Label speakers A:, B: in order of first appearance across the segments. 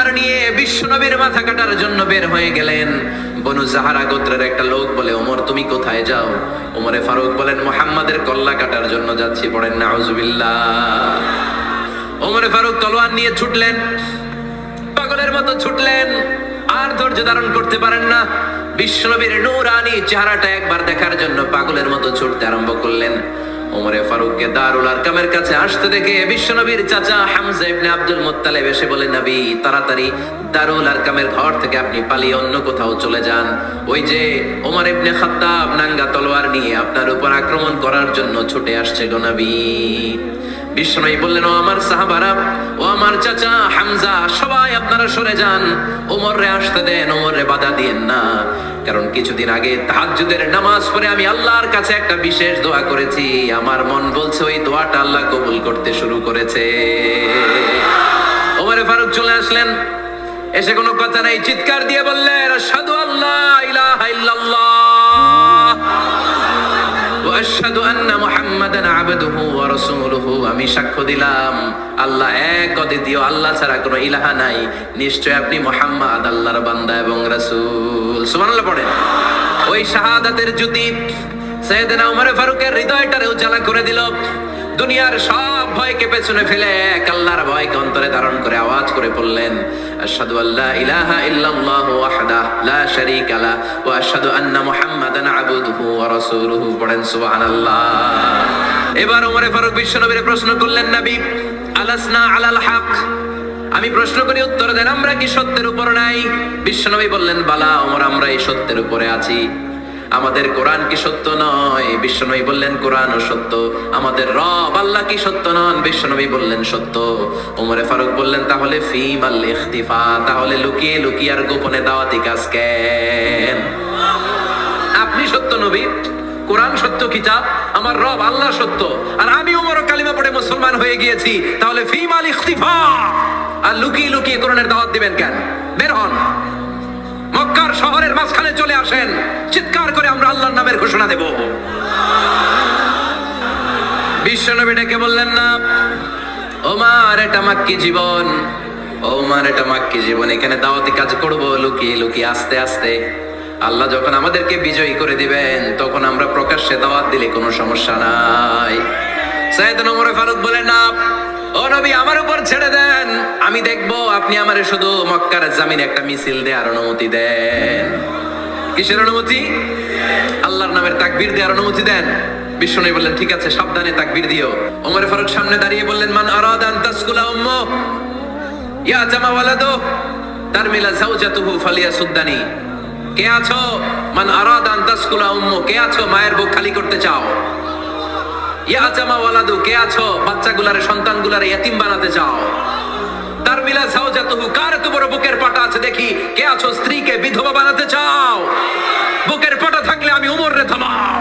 A: তলোয়ার নিয়ে বিশ্বনবীর মাথা কাটার জন্য বের হয়ে গেলেন। বনু জাহারা গোত্রের একটা লোক বলে, ওমর তুমি কোথায় যাও? ওমরে ফারুক বলেন, মুহাম্মাদের কল্লা কাটার জন্য যাচ্ছি। পড়েন নাউজুবিল্লাহ। ওমরে ফারুক তলোয়ার নিয়ে ছুটলেন, পাগলের মতো ছুটলেন, আর ধৈর্য ধারণ করতে পারেন না। বিশ্বনবীর নূরানি চেহারাটা একবার দেখার জন্য পাগলের মতো ছুটতে আরম্ভ করলেন। ওমরে ফারুককে দারুল আরকামের কাছে আসতে দেখে বিশ্বনবীর চাচা হামজা ইবনে আব্দুল মুত্তালিব এসে বলে, নবী তাড়াতাড়ি দারুল আরকামের ঘর থেকে আপনি পালিয়ে অন্য কোথাও চলে যান। ওই যে ওমর ইবনে খাত্তাব নাঙ্গা তলোয়ার নিয়ে আপনার উপর আক্রমণ করার জন্য ছুটে আসছে গো নবী। বিশ্বনবী বললেন, ও আমার সাহাবারা, ও আমার চাচা হামজা, সবাই আপনারা সরে যান, ওমরে আসতে দেন, ওমরে বাধা দিয়েন না। কারণ কিছুদিন আগে তাহাজ্জুদের নামাজ পড়ে আমি আল্লাহর কাছে একটা বিশেষ দোয়া করেছি। আমার মন বলছে ওই দোয়াটা আল্লাহ কবুল করতে শুরু করেছে। ওমরে ফারুক চলে আসলেন, এসে কোনো কথা নাই, চিৎকার দিয়ে বললেন, আশহাদু আল্লা ইলাহা ইল্লাল্লাহ ওয়া আশহাদু আন্না মুহাম্মাদান আবদুহু ওয়া রাসূলুহু। আমি সাক্ষ্য দিলাম আল্লাহ এক, অদ্বিতীয়, আল্লাহ ছাড়া কোনো ইলাহা নাই, নিশ্চয় আপনি মুহাম্মদ আল্লাহর বান্দা এবং রাসূল। সুবহানাল্লাহ পড়েন। ওই শাহাদাতের জ্যোতি সাইয়েদনা ওমর ফারুকের হৃদয়টারে উজালা করে দিল। দুনিয়ার সব ভয়কে পেছনে ফেলে এক আল্লাহর ভয়কে অন্তরে ধারণ করে আওয়াজ করে বললেন, আশহাদু আল্লা ইলাহা ইল্লাল্লাহু ওয়াহদাহু লা শারীকা লাহু ওয়া আশহাদু আন্না মুহাম্মাদান আবদুহু ওয়া রাসূলুহু। পড়েন সুবহানাল্লাহ। এবার ওমর ফারুক বিশ্বনবীর প্রশ্ন করলেন, নবী আলাসনা আলাল হক? আমি প্রশ্ন করি, উত্তর দেন, আমরা কি সত্যের উপর নাই? বিশ্বনবী বললেন, বালা ওমর, আমরা এই সত্যের উপরে আছি। আমাদের কোরআন কি সত্য নয়? বিশ্বনবী বললেন, কোরআনও সত্য। আমাদের রব আল্লাহ কি সত্য নন? বিশ্বনবী বললেন, সত্য। ওমরে ফারুক বললেন, তাহলে ফিমাল ইখতিফা, তাহলে লুকিয়ে লুকিয়ে আর গোপনে দাওয়াতি কাজ কেন? আপনি সত্য নবী, কোরআন সত্য কিতাব, আমার রব আল্লাহ সত্য, আর আমি ওমর কালিমা পড়ে মুসলমান হয়ে গিয়েছি, তাহলে ফিমাল ইখতিফা, আর লুকিয়ে লুকিয়ে কোরআনের দাওয়াত দিবেন কেন? বের হন, মক্কার শহরের মাঝখানে চলে আসেন, চিৎকার করে আমরা আল্লাহর নামের ঘোষণা দেব। বিশ্বনবী ডেকে বললেন, না ওমর, এটা মাক্কি জীবন, ওমর এটা মাক্কি জীবন, এখানে দাওয়াতি কাজ করব লুকিয়ে লুকিয়ে, আস্তে আস্তে। আল্লাহ যখন আমাদেরকে বিজয়ী করে দিবেন তখন আমরা প্রকাশ্যে দাওয়াত দিলে কোনো সমস্যা নাই। সাইয়েদনা ওমর ফারুক বলেন, না ও নবী, আমার উপর ছেড়ে দেন, আমি দেখবো আপনি আমারে শুধু মক্কার জামিনে একটা মিছিল দেওয়ার অনুমতি দেন। কিসের অনুমতি? আল্লাহর নামের তাকবীর দেওয়ার অনুমতি দেন। বিশ্বনবী বললেন, ঠিক আছে, সাবধানে তাকবীর দিও। ওমর ফারুক সামনে দাঁড়িয়ে বললেন, মান আরাদা আন তাসকুলা উম্মু ইয়া জামা ওয়ালাদু তারমিলা যাওজাতুহু ফালিয়াসুদ্দানি। কে আছো? মান আরাদা আন তাসকুলা উম্মু, কে আছো মায়ের বুক খালি করতে চাও? ইয়া জামা ওয়ালাদু, কে আছো বাচ্চাগুলারে, সন্তানগুলারে ইয়াতিম বানাতে চাও? তারমিলা যাওজাতুহু, কার এত বড় বুকের পাটা আছে দেখি, কে আছো স্ত্রীকে বিধবা বানাতে চাও? বুকের পাটা থাকলে আমি ওমরে থামাও,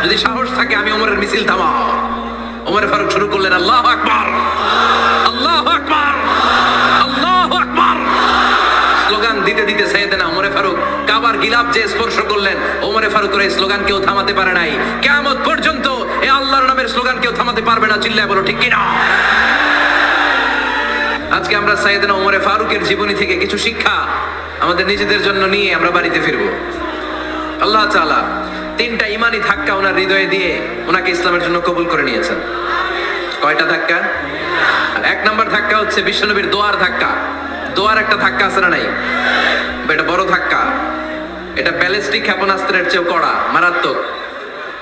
A: যদি সাহস থাকে আমি ওমরের মিছিল থামাও। ওমর ফারুক শুরু করলেন, আল্লাহু আকবার, আল্লাহু আকবার, আল্লাহু আকবার। স্লোগান দিতে দিতে সাইয়েদনা ওমর ফারুক কাবার গিলাফ যে স্পর্শ করলেন, ওমর ফারুকের এই স্লোগান কেউ থামাতে পারে নাই। কিয়ামত পর্যন্ত এই আল্লাহর নামের স্লোগান কেউ থামাতে পারবে না। চিল্লায় বলো ঠিক কিনা? আজকে আমরা সাইয়েদনা ওমর ফারুকের জীবনী থেকে কিছু শিক্ষা আমাদের নিজেদের জন্য নিয়ে আমরা বাড়িতে ফিরবো। আল্লাহ তাআলা তিনটা ইমানি ধাক্কা ওনার হৃদয়ে দিয়ে ওনাকে ইসলামের জন্য কবুল করে নিয়েছেন। কয়টা ধাক্কা? এক নাম্বার ধাক্কা হচ্ছে বিশ্বনবীর দোয়ার ধাক্কা। দোয়ার একটা ধাক্কা আছে না নাই? এটা বড় ধাক্কা, এটা ব্যালিস্টিক ক্ষেপণাস্ত্রের চেয়েও কড়া, মারাত্মক।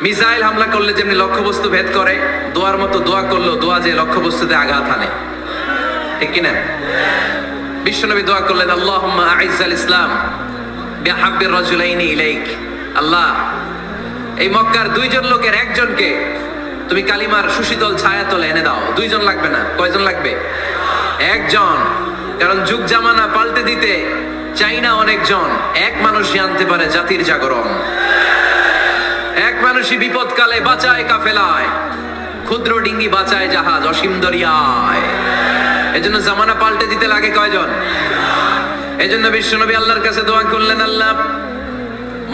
A: মিসাইল হামলা করলে যেমনি লক্ষ্যবস্তু ভেদ করে, দোয়ার মতো দোয়া করলো দোয়া যে লক্ষ্যবস্তুতে আঘাত হানে, ঠিক কিনা? বিশ্বনবী দোয়া করলেন, আল্লাহুম্মা আইজ্জাল ইসলাম বিহাব্বির রাজুলাইনি ইলাইক। আল্লাহ, এই মক্কার দুইজন লোকের একজনকে তুমি কালিমার সুশীতল ছায়াতলে এনে দাও। দুইজন লাগবে না, কয়জন লাগবে? একজন। কারণ যুগ জামানা পাল্টে দিতে চাই না অনেকজন, এক মানুষই আনতে পারে জাতির জাগরণ। এক মানুষই বিপদকালে বাঁচায় কাফেলায়, ক্ষুদ্র ডিঙ্গি বাঁচায় জাহাজ অসীম দরিয়ায়। এজন্য জামানা পাল্টে দিতে লাগে কয়জন? এজন্য বিশ্বনবী আল্লাহর কাছে দোয়া করলেন, আল্লাহ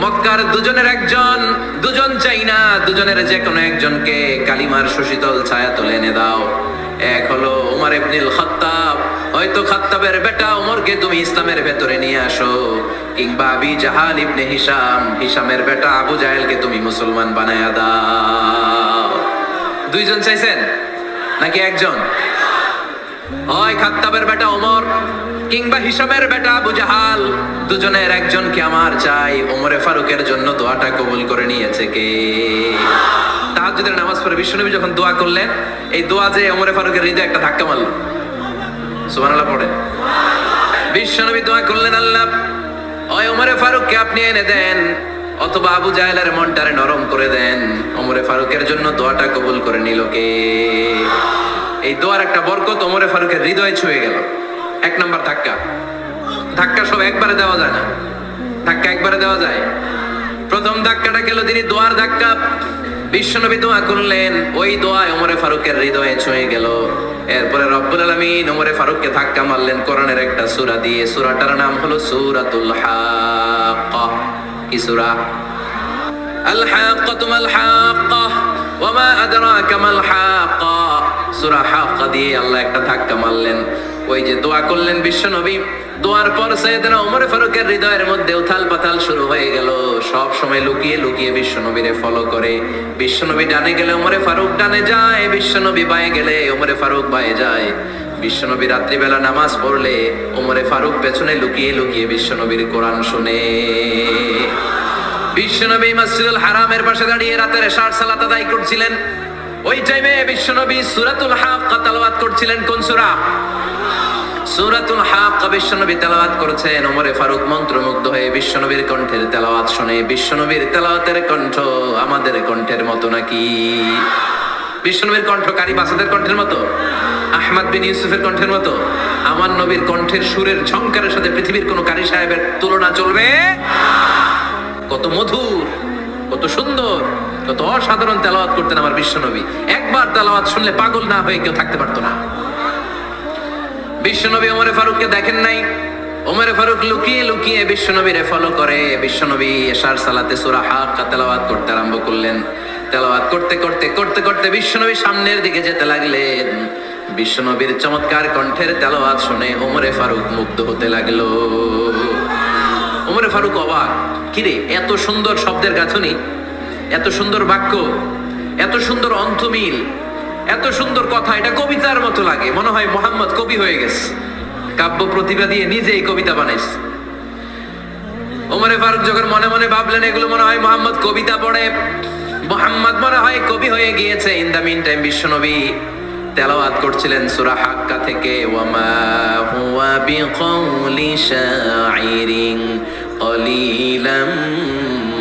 A: মক্কার দুজনের একজন, দুজন চাই না, দুজনের যে কোনো একজনকে কালিমার সুশীতল ছায়া তুলে এনে দাও। এক হলো ওমর ইবনুল খাত্তাব, হয়তো খাত্তাবের বেটা ওমরকে তুমি ইসলামের ভেতরে নিয়ে আসো, কিংবা আবি জাহাল ইবনে হিশাম, হিশামের বেটা আবু জাহেলকে তুমি মুসলমান বানায়া দাও। দুইজন চাইছেন নাকি একজন? হয় খাত্তাবের বেটা ওমর কিংবা হিশামের বেটা আবু জাহাল, দুজনের একজনকে আমার চাই। ওমরে ফারুকের জন্য দোয়াটা কবুল করে নিয়েছে কে? তাহাজ্জুদের নামাজ পড়ে বিশ্বনবী যখন দোয়া করলেন, এই দোয়া যে ওমরে ফারুকের হৃদয়ে একটা ধাক্কা মারল। সুবহানাল্লাহ পড়েন। বিশ্বনবী দোয়া করলেন, আল্লাহ ওই ওমরে ফারুককে আপনি এনে দেন, অথবা আবু জাহেলের মনটারে নরম করে দেন। ওমরে ফারুকের জন্য দোয়াটা কবুল করে নিল কে? এই দোয়ার একটা বরকত ওমরে ফারুকের হৃদয়ে ছুঁয়ে গেল। এক নাম্বার ধাক্কা। ধাক্কা সব একবারে দেওয়া যায় না, ধাক্কা একবারে দেওয়া যায়। প্রথম ধাক্কাটা গেল তিনি দোয়ার ধাক্কা। বিশ্বনবী দোয়া করলেন, ওই দোয়ায় ওমরে ফারুকের হৃদয়ে ছুঁয়ে গেল। এরপরে রব্বুল আলামিন ওমরে ফারুককে ধাক্কা মারলেন কোরআনের একটা সূরা দিয়ে। সূরাটার নাম হলো সূরাতুল হাক্কা। কি সূরা? আল হাক্কাতু মাল হাক্কা ওয়া মা আদরাকা মাল হাক্কা। সূরা হাক্কা দিয়ে আল্লাহ একটা ধাক্কা মারলেন। ওই যে দোয়া করলেন বিশ্বনবী, দোয়ার পর সাইয়েদনা ওমর ফারুকের হৃদয়ের মধ্যে উথাল পাতাল শুরু হয়ে গেল। সব সময় লুকিয়ে লুকিয়ে বিশ্বনবীরে ফলো করে। বিশ্বনবী ডানে গেলে ওমরে ফারুক ডানে যায়, বিশ্বনবী বায়ে গেলে ওমরে ফারুক বায়ে যায়। বিশ্বনবী রাত্রিবেলা নামাজ পড়লে ওমরে ফারুক পেছনে লুকিয়ে লুকিয়ে বিশ্বনবীর কোরআন শুনে। বিশ্বনবী মসজিদুল হারামের পাশে দাঁড়িয়ে রাতের এশার সালাত আদায় করছিলেন। ওই টাইমে বিশ্বনবী সূরাতুল হাক্কা তেলাওয়াত করছিলেন। কোন সূরা? সূরাতুল হাক্কা বিশ্বনবী তেলাওয়াত করেছেন। ওমরে ফারুক মন্ত্রমুগ্ধ হয়ে বিশ্বনবীর কণ্ঠের তেলাওয়াত শুনে। বিশ্বনবীর তেলাওয়াতের কণ্ঠ আমাদের কণ্ঠের মতো নাকি? বিশ্বনবীর কণ্ঠ কারি বাসাদের কণ্ঠের মতো? আহমদ বিন ইউসুফের কণ্ঠের মতো? আমার নবীর কণ্ঠের সুরের ঝংকারের সাথে পৃথিবীর কোন কারি সাহেবের তুলনা চলবে? কত মধুর, কত সুন্দর, কত অসাধারণ তেলাওয়াত করতেন আমার বিশ্বনবী। একবার তেলাওয়াত শুনলে পাগল না হয়ে কেউ থাকতে পারতো না। বিশ্বনবী ওমরে ফারুককে দেখেন নাই। ওমরে ফারুক লুকিয়ে লুকিয়ে বিশ্বনবীরে ফলো করে। বিশ্বনবী এশার সালাতে সূরা হাক্কা তেলাওয়াত করতে আরম্ভ করলেন। তেলাওয়াত করতে করতে করতে করতে বিশ্বনবী সামনের দিকে যেতে লাগলেন। বিশ্বনবীর চমৎকার কণ্ঠের তেলাওয়াত শুনে ওমরে ফারুক মুগ্ধ হতে লাগলো। ওমরে ফারুক অবাক, কিরে এত সুন্দর শব্দের গাঁথনি, এত সুন্দর বাক্য, এত সুন্দর অন্তমিল, এত সুন্দর কথা, এটা কবিতার মতো লাগে। মনে হয় মুহাম্মদ কবি হয়ে গেছে, কাব্য প্রতিভা দিয়ে নিজেই কবিতা বানাইছে। ওমরে ফারুক যখন মনে মনে ভাবলেন এগুলো মনে হয় মুহাম্মদ কবিতা পড়ে, মুহাম্মদ মনে হয় কবি হয়ে গিয়েছে। ইন দা মিন টাইম বিশ্বনবী তেলাওয়াত করছিলেন সূরা হাক্কা থেকে, ওয়ামা হুয়া বিকাউলি শাইরিন কলিলাম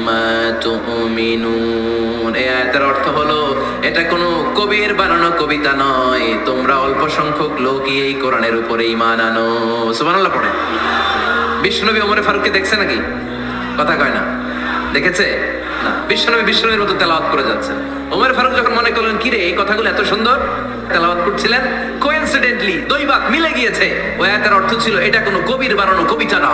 A: মা তুমিনুন। এই আয়াতের অর্থ হলো এটা কোনো কবির বানানো কবিতা নয়, তোমরা অল্প সংখ্যক লোকই এই কোরআনের উপরে ঈমান আনো। সুবহানাল্লাহ পড়ে। বিশ্বনবী ওমরে ফারুককে দেখছে নাকি? কথা কয় না, দেখেছে না? বিশ্বনবীর মতো তেলাওয়াত করে যাচ্ছে। ওমর ফারুক যখন মনে করলেন কি রে এই কথাগুলো এত সুন্দর, তেলাওয়াত করছিলেন, কোইন্সিডেন্টলি দৈবাত মিলে গিয়েছে। ওই আয়াতের অর্থ ছিল এটা কোনো কবির বানানো কবিতা না,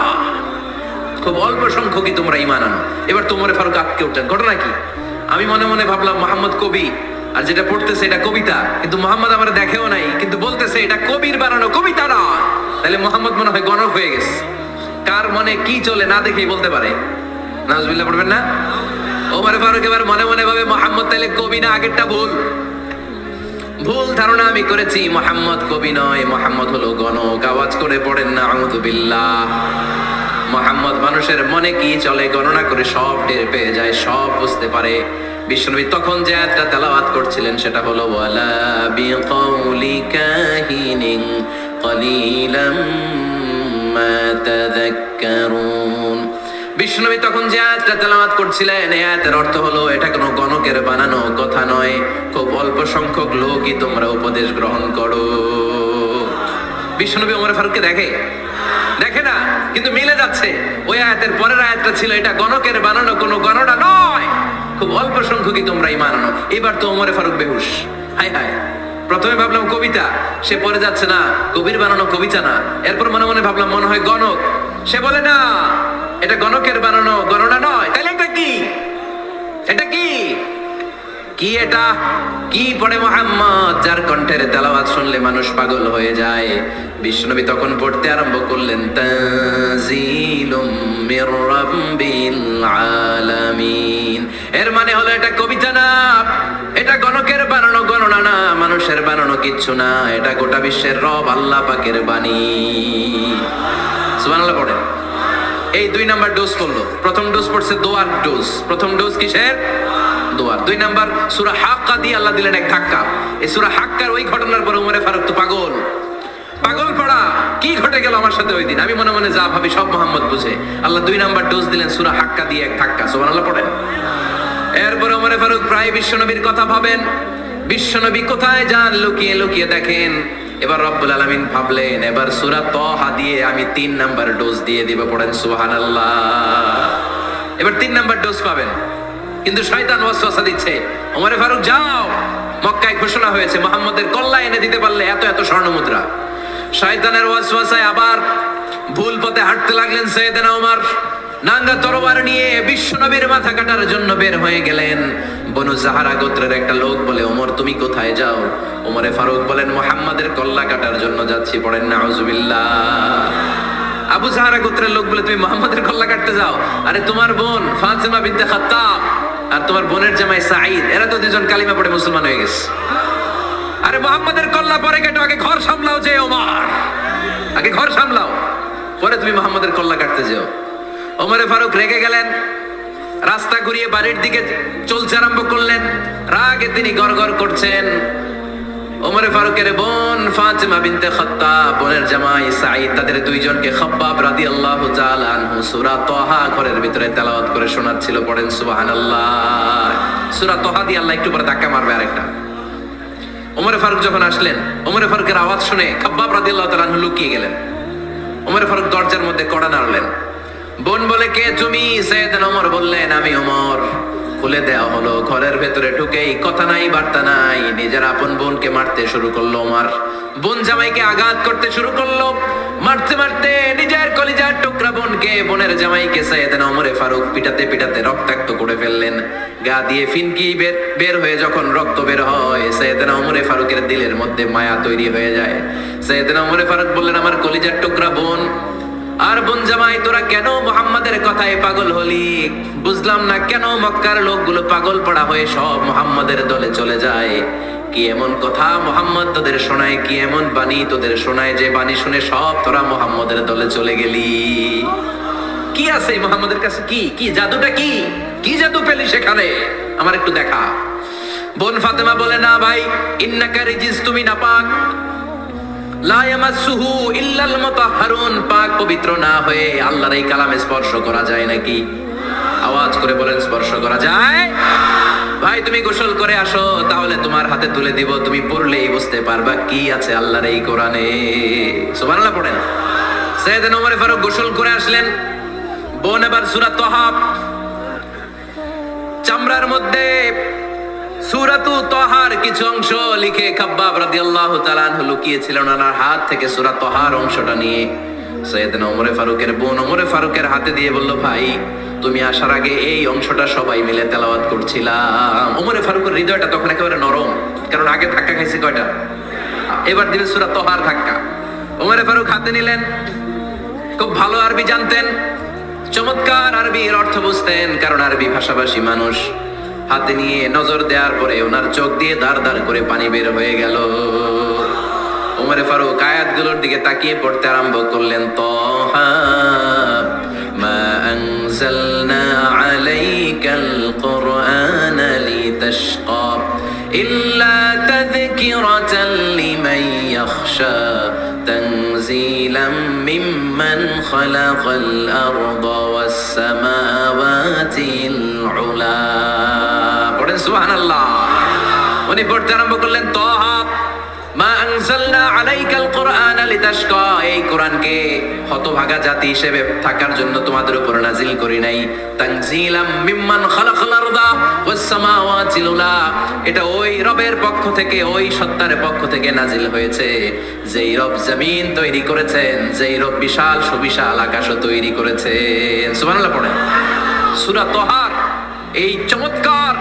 A: খুব অল্প সংখ্যকই তোমরা ঈমান আনো। এবার তো ওমর ফারুক আটকে উঠলেন। ঘটনা কি? আমি মনে মনে ভাবলাম মুহাম্মদ কবি, আর যেটা পড়তেছে এটা কবিতা, কিন্তু মুহাম্মদ আমার দেখেও নাই, কিন্তু বলতেছে এটা কবির বানানো কবিতা না। তাহলে মুহাম্মদ মনে হয় গণক হয়ে গেছে। কার মনে কি চলে না দেখেই বলতে পারে। নাউজুবিল্লাহ পড়বেন না? ওমর ফারুক এবার মনে মনে ভাবে মুহাম্মদ তাহলে কবি না, আগেরটা ভুল ধারণা আমি করেছি। মুহাম্মদ কবি নয়, মুহাম্মদ হলো গণক। আওয়াজ করে পড়েন না আউযু বিল্লাহ। মুহাম্মদ মানুষের মনে কি চলে গণনা করে সব টের পেয়ে যায়, সব বুঝতে পারে। বিশ্বনবী তখন যে আয়াতটা তেলাওয়াত করছিলেন সেটা হলো ওয়ালা বিকাউলি কাহিনিন কলিলাম মা তাযাক্কারুন। বিশ্বনবী তখন যে আয়াতটা তেলাওয়াত করছিলেন এই আয়াতের অর্থ হলো এটা কোনো গণকের বানানো কথা নয়, খুব অল্প সংখ্যক লোকই তোমরা উপদেশ গ্রহণ করো। বিশ্বনবী ওমর ফারুককে দেখে না, কিন্তু মিলে যাচ্ছে। ওই আয়াতের পরের আয়াতটা ছিল এটা গণকের বানানো কোনো গণনা নয়, খুব অল্প সংখ্যকই তোমরা ঈমান আনো। এবার তো ওমর ফারুক বেহুশ। হায় হায়, প্রথমে ভাবলাম কবিতা, সে পরে যাচ্ছে না কবির বানানো কবিতা না। এরপর মনে মনে ভাবলাম মনে হয় গণক, সে বলে না এটা গণকের বানানো গণনা নয়। তাহলে এটা কি? এটা কি কি এটা? কি পড়ে মুহাম্মদ, যার কণ্ঠের তেলাওয়াত শুনলে মানুষ পাগল হয়ে যায়? বিশ্বনবী তখন পড়তে আরম্ভ করলেন, তানজিলুম মির রাব্বিল আলামিন। এর মানে হলো এটা কবিতা না, এটা গণকের বানানো গণনা না, মানুষের বানানো কিচ্ছু না, এটা গোটা বিশ্বের রব আল্লাহ পাকের বাণী। সুবহানাল্লাহ পড়েন। এই 2 নাম্বার ডোজ পড়লো। প্রথম ডোজ পড়ছে দোয়ার ডোজ। প্রথম ডোজ কিসের? দোয়ার। 2 নাম্বার সূরা হাক্কা দিয়ে আল্লাহ দিলেন এক ধাক্কা। এই সূরা হাক্কার ওই ঘটনার পর উমরে ফারুক তো পাগল পড়া, কি ঘটে গেল আমার সাথে ওই দিন, আমি মনে মনে যা ভাবি সব মোহাম্মদ বুঝে। আল্লাহ 2 নাম্বার ডোজ দিলেন সূরা হাক্কা দিয়ে এক ধাক্কা। সুবহানাল্লাহ পড়েন। এরপর উমরে ফারুক প্রায় বিশ্বনবীর কথা ভাবেন, বিশ্বনবী কোথায় যান লুকিয়ে লুকিয়ে দেখেন। এবার রব্বুল আলামিন ভাবলেন, এবার সূরা তাহা দিয়ে আমি 3 নাম্বার ডোজ দিয়ে দিব। পড়েন সুবহানাল্লাহ। এবার 3 নাম্বার ডোজ পাবেন, কিন্তু শয়তান ওয়াসওয়াসা দিচ্ছে, ওমরে ফারুক যাও, মক্কায় ঘোষণা হয়েছে মুহাম্মদের কল্লা এনে দিতে পারলে এত এত স্বর্ণ মুদ্রা। শয়তানের ওয়াসওয়াসায় আবার ভুল পথে হাঁটতে লাগলেন সাইয়েদনা ওমর। নাঙ্গা তরবার নিয়ে বিশ্বনবীর মাথা কাটার জন্য বের হয়ে গেলেন। বনু জাহারা গোত্রের একটা লোক বলে, ওমর তুমি কোথায় যাও? ওমরে ফারুক বলেন, মুহাম্মাদের কল্লা কাটার জন্য যাচ্ছি। পড়েন নাউজুবিল্লাহ। আবু জাহারা গোত্রের লোক বলে, তুমি মুহাম্মাদের কল্লা কাটতে যাও? আরে তোমার বোন ফাতিমা বিনতে খাত্তাব আর তোমার বোনের জামাই সাঈদ, এরা তো দুজন কালিমা পড়ে মুসলমান হয়ে গেছে। আরে মুহাম্মাদের কল্লা পরে কেটো, আগে ঘর সামলাও। যে ওমর, আগে ঘর সামলাও, পরে তুমি মুহাম্মাদের কল্লা কাটতে যাও। ওমরে ফারুক রেগে গেলেন, রাস্তা ঘুরিয়ে বাড়ির দিকে চলতে আরম্ভ করলেন। রাগে তিনি গড়গড় করছেন। ওমরে ফারুকের বোন ফাতিমা বিনতে খাত্তাব, বোনের জামাই সাঈদ, তাদের 2 জনকে খাব্বাব রাদিয়াল্লাহু তাআলা আনহু সূরা তাহা ঘরের ভিতরে তেলাওয়াত করে শোনাচ্ছিল। পড়েন সুবহানাল্লাহ। সূরা তাহা দিয়ে আল্লাহ একটু পরে ধাক্কা মারবে আরেকটা। ওমরে ফারুক যখন আসলেন, ওমরে ফারুকের আওয়াজ শুনে খাব্বাব রাদিয়াল্লাহু তাআলা আনহু লুকিয়ে গেলেন। ওমরে ফারুক দরজার মধ্যে কড়া নাড়লেন। বোন বলে, কে তুমি? সাইয়েদনা ওমর বললেন, আমি ওমর। খুলে দেওয়া হলো। ঘরের ভেতরে ঢুকেই কথা নাই বার্তা নাই, নিজের আপন বোনকে মারতে শুরু করলো ওমর। বোন জামাইকে আঘাত করতে শুরু করলো। মারতে মারতে নিজের কলিজার টুকরা বোনকে, বোনের জামাইকে সাইয়েদনা ওমরে ফারুক পিটাতে পিটাতে রক্তাক্ত করে ফেললেন। গা দিয়ে ফিনকি বের হয়ে যখন রক্ত বের হয়, সাইয়েদনা ওমরে ফারুকের দিলের মধ্যে মায়া তৈরি হয়ে যায়। সাইয়েদনা ওমরে ফারুক বললেন, আমার কলিজার টুকরা বোন আর বোন জামাই, তোরা কেন মুহাম্মাদের কথায় পাগল হলি? বুঝলাম না কেন মক্কার লোকগুলো পাগল পড়া হয়ে সব মুহাম্মাদের দলে চলে যায়। কি এমন কথা মুহাম্মদ তোদের শোনায়, কি এমন বাণী তোদের শোনায়, যে বাণী শুনে সব তোরা মুহাম্মাদের দলে চলে গেলি? কি আছে মুহাম্মাদের কাছে? কি জাদুটা? কি জাদু পেলি সেখানে? আমার একটু দেখা। বোন ফাতেমা বলে, না ভাই, ইন্নাকা রিজিস, তুমি নাপাক। লা ইয়ামাসসুহু ইল্লাল মুতাহহারুন, পাক পবিত্র না হয়ে আল্লাহর এই কালামে স্পর্শ করা যায় নাকি? আওয়াজ করে বলেন, স্পর্শ করা যায়? ভাই তুমি গোসল করে আসো, তাহলে তোমার হাতে তুলে দিব, তুমি পড়লেই বুঝতে পারবা কি আছে আল্লাহর এই কোরআনে। সুবহানাল্লাহ পড়েন। সাইয়েদনা ওমর ফারুক গোসল করে আসলেন। বোন এবার সূরা তাহা চামড়ার মধ্যে সূরাতু তাহার কিছু অংশ লিখে খাব্বাব রাদিয়াল্লাহু তাআলা আনহু লুকিয়েছিলেন ওনার হাত থেকে। সূরা তাহার অংশটা নিয়ে সাইয়েদনা ওমর ফারুকের বোন ওমরে ফারুকের হাতে দিয়ে বলল, ভাই তুমি আসার আগে এই অংশটা সবাই মিলে তেলাওয়াত করছিলাম। ওমরে ফারুকের হৃদয়টা তখন একেবারে নরম, কারণ আগে ধাক্কা খাইছে কয়টা, এবার দিবে সূরা তাহার ধাক্কা। ওমরে ফারুক হাতে নিলেন, খুব ভালো আরবি জানতেন, চমৎকার আরবির অর্থ বুঝতেন, কারণ আরবি ভাষাভাষী মানুষ। হাতে নিয়ে নজর দেওয়ার পরে ওনার চোখ দিয়ে দাঁড় দাঁড় করে পানি বের হয়ে গেল। ওমরে ফারুক আয়াতগুলোর দিকে তাকিয়ে পড়তে আরম্ভ করলেন। তাহা মা আনজালনা আলাইকাল কুরআনা লিতাশকা ইল্লা তাযকিরাতাল লিমান ইয়াখশা তানজিলাম মিম্মান খালাকাল আরদা ওয়াস সামাওয়াতিল উলা। পড়েন সুবহানাল্লাহ। উনি পড়তে আরম্ভ করলেন, তাহা মা আনজালনা আলাইকাল কুরআনা লিতাশকা, এই কোরআনকে হতভাগা জাতি হিসেবে থাকার জন্য তোমাদের উপর নাজিল করি নাই। তানজিলাম মিম্মান খালাকাল আরদা ওয়াস সামাওয়াতিল উলা, এটা ওই রবের পক্ষ থেকে, ওই সত্তার পক্ষ থেকে নাজিল হয়েছে, যেই রব জমিন তৈরি করেছেন, যেই রব বিশাল সুবিশাল আকাশও তৈরি করেছেন। সুবহানাল্লাহ পড়েন। সূরা তাহার এই চমৎকার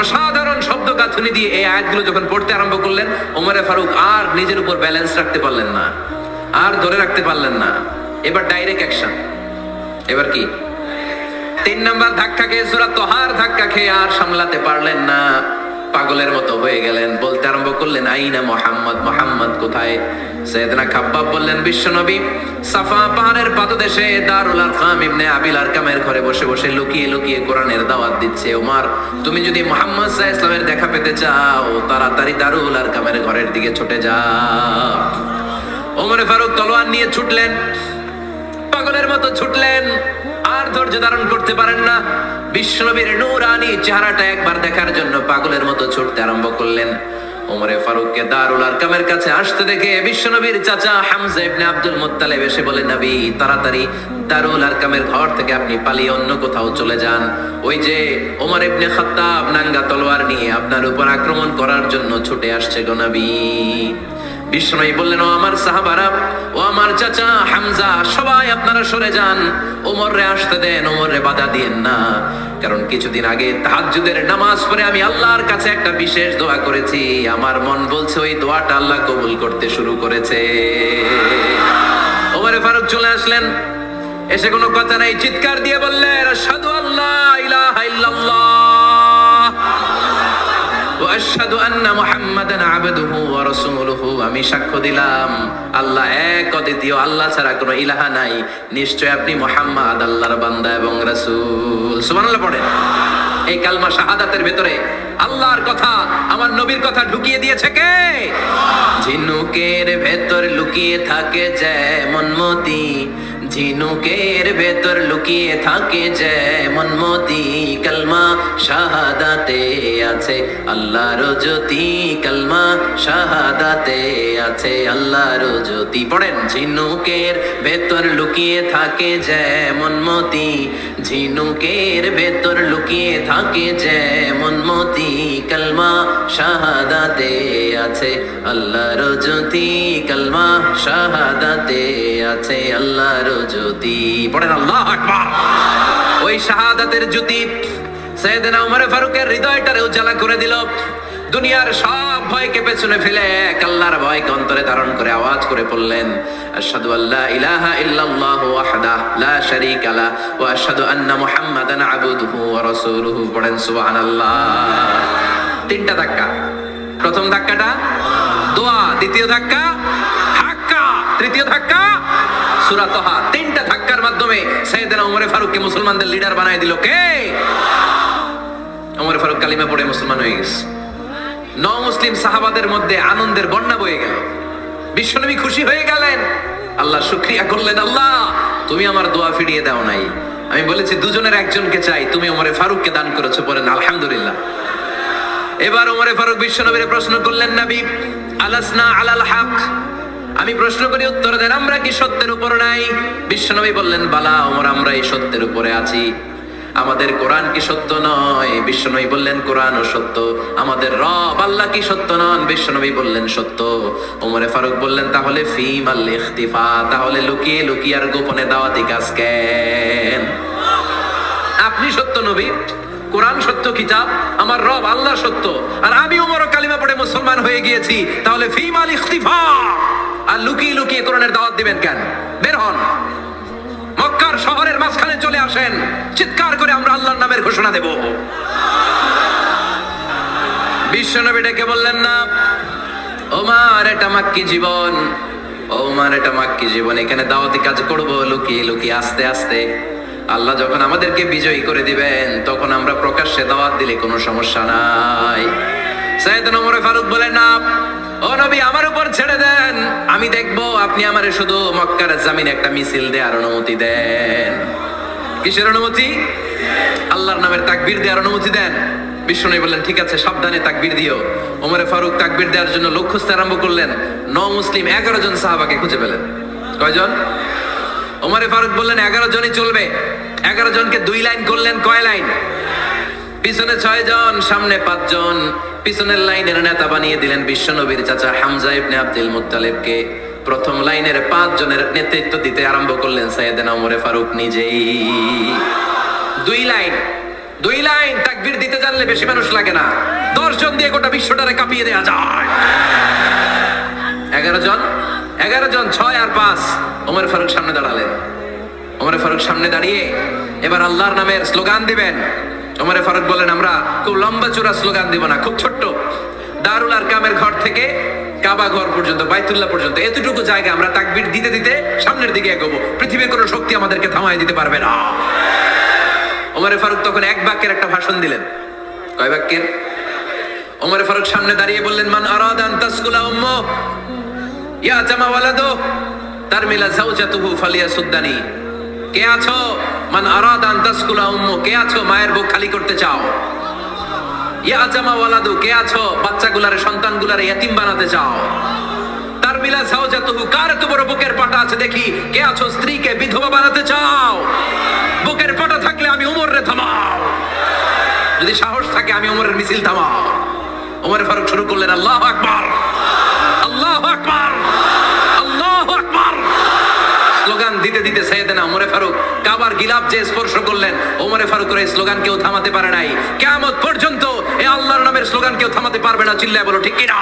A: অসাধারণ শব্দ গাঁথনি দিয়ে এই আয়াতগুলো যখন পড়তে আরম্ভ করলেন, ওমরে ফারুক আর নিজের উপর ব্যালেন্স রাখতে পারলেন না, আর ধরে রাখতে পারলেন না। এবার ডাইরেক্ট অ্যাকশন। এবার কি? 3 নাম্বার ধাক্কা খেয়ে, সূরা তোহার ধাক্কা খেয়ে আর সামলাতে পারলেন না, পাগলের মতো হয়ে গেলেন। বলতে আরম্ভ করলেন, আইনা মুহাম্মদ, মুহাম্মদ কোথায়? সাইয়েদনা খাব্বাব বললেন, বিশ্বনবী সাফা পাহাড়ের পাদদেশে দারুল আরকাম ইবনে আবিল আরকামের ঘরে বসে বসে লুকিয়ে লুকিয়ে কোরআনের দাওয়াত দিচ্ছে। ওমর, তুমি যদি মুহাম্মদ সাল্লাল্লাহু আলাইহি ওয়াসাল্লামের দেখা পেতে চাও, তাড়াতাড়ি দারুল আরকামের ঘরের দিকে ছুটে যাও। ওমরে ফারুক তলোয়ার নিয়ে ছুটলেন, পাগলের মতো ছুটলেন, আর ধৈর্য ধারণ করতে পারেন না। বিশ্বনবীর নূরানি চেহারাটা একবার দেখার জন্য পাগলের মতো ছুটতে আরম্ভ করলেন। ওমরে ফারুককে দারুল আরকামের কাছে আসতে দেখে বিশ্বনবীর চাচা হামজা ইবনে আব্দুল মুত্তালিব এসে বলে, নবী তাড়াতাড়ি দারুল আরকামের ঘর থেকে আপনি পালিয়ে অন্য কোথাও চলে যান। ওই যে ওমর ইবনে খাত্তাব নাঙ্গা তলোয়ার নিয়ে আপনার উপর আক্রমণ করার জন্য ছুটে আসছে গো নবী। বিশ্বনবী বললেন, ও আমার সাহাবারা, ও আমার চাচা হামজা, সবাই আপনারা সরে যান, ওমরে আসতে দেন, ওমরে বাধা দিয়েন না। কারণ কিছুদিন আগে তাহাজ্জুদের নামাজ পড়ে আমি আল্লাহর কাছে একটা বিশেষ দোয়া করেছি, আমার মন বলছে ওই দোয়াটা আল্লাহ কবুল করতে শুরু করেছে। ওমরে ফারুক চলে আসলেন, এসে কোনো কথা নাই, চিৎকার দিয়ে বললেন, আশহাদু আল্লা ইলাহা ইল্লাল্লাহ ওয়া আশহাদু আন্না মুহাম্মাদান আবদুহু ওয়া রাসূলুহু। আমি সাক্ষ্য দিলাম আল্লাহ এক, অদ্বিতীয়, আল্লাহ ছাড়া কোনো ইলাহা নাই, নিশ্চয় আপনি মুহাম্মদ আল্লাহর বান্দা এবং রাসূল। সুবহানাল্লাহ পড়েন। এই কালমা শাহাদাতের ভেতরে আল্লাহর কথা, আমার নবীর কথা ঢুকিয়ে দিয়েছে কে? ঝিনুকের ভেতর লুকিয়ে থাকে যেমন মতি, ঝিনুকের ভেতর লুকিয়ে থাকে যেমন মতি, কালমা শাহাদাতে আছে আল্লাহর জ্যোতি, কালমা শাহাদাতে আছে আল্লাহর জ্যোতি। পড়েন, ঝিনুকের ভেতর লুকিয়ে থাকে যেমন মতি, ঝিনুকের ভেতর লুকিয়ে থাকে যেমন মতি, কালমা শাহাদাতে আছে আল্লাহর জ্যোতি, কালমা শাহাদাতে আছে আল্লাহর জ্যোতি। পড়েন আল্লাহু আকবার। ওই শাহাদাতের জ্যোতি সাইয়েদনা ওমর ফারুকের হৃদয়টারে উজালা করে দিল। দুনিয়ার সব ভয়কে পেছনে ফেলে এক আল্লাহর ভয়কে অন্তরে ধারণ করে আওয়াজ করে পড়লেন, আশহাদু আল্লা ইলাহা ইল্লাল্লাহু ওয়াহদাহু লা শারীকা লাহু ওয়া আশহাদু আন্না মুহাম্মাদান আবদুহু ওয়া রাসূলুহু। পড়েন সুবহানাল্লাহ। 3টা ধাক্কা। প্রথম ধাক্কাটা দোয়া, দ্বিতীয় ধাক্কা হাক্কা, তৃতীয় ধাক্কা সূরা তোহা। 3টা ধাক্কার মাধ্যমে সাইয়েদনা ওমর ফারুককে মুসলমানদের লিডার বানায় দিল কে? ওমর ফারুক কালিমা পড়ে মুসলমান হয়ে গেছে। মুসলিম সাহাবাদের মধ্যে আনন্দের বন্যা বয়ে গেল। বিশ্বনবী খুশি হয়ে গেলেন, আল্লাহ শুকরিয়া করলেন, আল্লাহ তুমি আমার দোয়া ফিরিয়ে দাও নাই, আমি বলেছি দুজনের একজনকে চাই, তুমি ওমরে ফারুককে দান করেছো। পড়েন আলহামদুলিল্লাহ। এবার ওমরে ফারুক বিশ্বনবীর প্রশ্ন করলেন, নবী আলাসনা আলাল হক, আমি প্রশ্ন করি উত্তর দেন, আমরা কি সত্যের উপর নাই? বিশ্বনবী বললেন, বালা ওমর, আমরা এই সত্যের উপরে আছি। আমাদের কোরআন কি সত্য নয়? বিশ্বনবী বললেন, কোরআনও সত্য। আমাদের রব আল্লাহ কি সত্য নন? বিশ্বনবী বললেন, সত্য। ওমরে ফারুক বললেন, তাহলে ফিমাল ইখতিফা, তাহলে লুকিয়ে লুকিয়ে আর গোপনে দাওয়াতি কাজ কেন? আপনি সত্য নবী, কোরআন সত্য কিতাব, আমার রব আল্লাহ সত্য, আর আমি ওমর কালিমা পড়ে মুসলমান হয়ে গিয়েছি, তাহলে ফিমাল ইখতিফা, আর লুকিয়ে লুকিয়ে কোরআনের দাওয়াত দিবেন কেন? বের হন, মক্কার শহরের মাঝখানে চলে আসেন, চিৎকার করে আমরা আল্লাহর নামের ঘোষণা দেব। বিশ্বনবী ডেকে বললেন, না ওমর, এটা মাক্কি জীবন, ওমর এটা মাক্কি জীবন, এখানে দাওয়াতি কাজ করব লুকিয়ে লুকিয়ে, আস্তে আস্তে। আল্লাহ যখন আমাদেরকে বিজয়ী করে দিবেন, তখন আমরা প্রকাশ্যে দাওয়াত দিলে কোনো সমস্যা নাই। সাইয়েদনা ওমর ফারুক বলেন, না ও নবী, আমার উপর ছেড়ে দেন, আমি দেখবো আপনি আমারে শুধু মক্কার জামিনে একটা মিছিল দেওয়ার অনুমতি দেন। কিসের অনুমতি? আল্লাহর নামের তাকবীর দেওয়ার অনুমতি দেন। বিশ্বনবী বললেন, ঠিক আছে, সাবধানে তাকবীর দিও। ওমরে ফারুক তাকবীর দেওয়ার জন্য লোক খুঁজতে আরম্ভ করলেন। মুসলিম 11 জন সাহাবাকে খুঁজে পেলেন। কয়জন? ওমরে ফারুক বললেন 11 জনই চলবে। 11 জনকে 2 লাইন করলেন। কয় লাইন? পিছনে 6 জন, সামনে 5 জন। পিছনের লাইনের নেতা বানিয়ে দিলেন বিশ্বনবীর চাচা হামজা ইবনে আব্দুল মুত্তালিবকে। প্রথম লাইনের 5 জনের নেতৃত্ব দিতে আরম্ভ করলেন সাইয়েদনা ওমরে ফারুক নিজেই। 2 লাইন, 2 লাইন তাকবীর দিতে জানলে বেশি মানুষ লাগে না, 10 জন দিয়ে গোটা বিশ্বটারে কাঁপিয়ে দেওয়া যায়। 11 জন 6 আর 5 ওমর ফারুক সামনে দাঁড়ালেন। ওমর ফারুক সামনে দাঁড়িয়ে এবার আল্লাহর নামের স্লোগান দিবেন। ওমর ফারুক বলেন, আমরা খুব লম্বা চূড়া স্লোগান দিব না, খুব ছোট্ট, দারুল আরকামের ঘর থেকে কাবা ঘর পর্যন্ত, বাইতুল্লাহ পর্যন্ত এতটুকু জায়গা আমরা তাকবীর দিতে দিতে সামনের দিকে এগোবো, পৃথিবীর কোনো শক্তি আমাদেরকে থামায় দিতে পারবে না। ওমর ফারুক তখন এক বাক্যের একটা ভাষণ দিলেন। কয় বাক্যের? ওমর ফারুক সামনে দাঁড়িয়ে বললেন, মান আরাদা আন তাসকুলা উম্মু ইয়া জামা ওয়ালাদু তারমিলা যাওজাতুহু ফালিয়াসুদ্দানি। কে আছো? মান আরাদা আন তাসকুলা উম্মু, কে আছো মায়ের বুক খালি করতে চাও? ইয়া জামা ওয়ালাদু, কে আছো বাচ্চাগুলারে সন্তানগুলারে ইয়াতিম বানাতে চাও? তারমিলা যাওজাতুহু, কার এত বড় বুকের পাটা আছে দেখি, কে আছো স্ত্রীকে বিধবা বানাতে চাও? বুকের পাটা থাকলে আমি উমরে থামাও, যদি সাহস থাকে আমি উমরের মিছিল থামাও। ওমর ফারুক শুরু করলেন, আল্লাহু আকবার, আল্লাহু আকবার, আল্লাহু আকবার। স্লোগান দিতে দিতে সাইয়েদনা ওমর ফারুক কাবার গিলাফ যে স্পর্শ করলেন, ওমর ফারুকের এই স্লোগান কেউ থামাতে পারে নাই। কিয়ামত পর্যন্ত এই আল্লাহর নামের স্লোগান কেউ থামাতে পারবে না। চিল্লায় বলো ঠিক কিনা?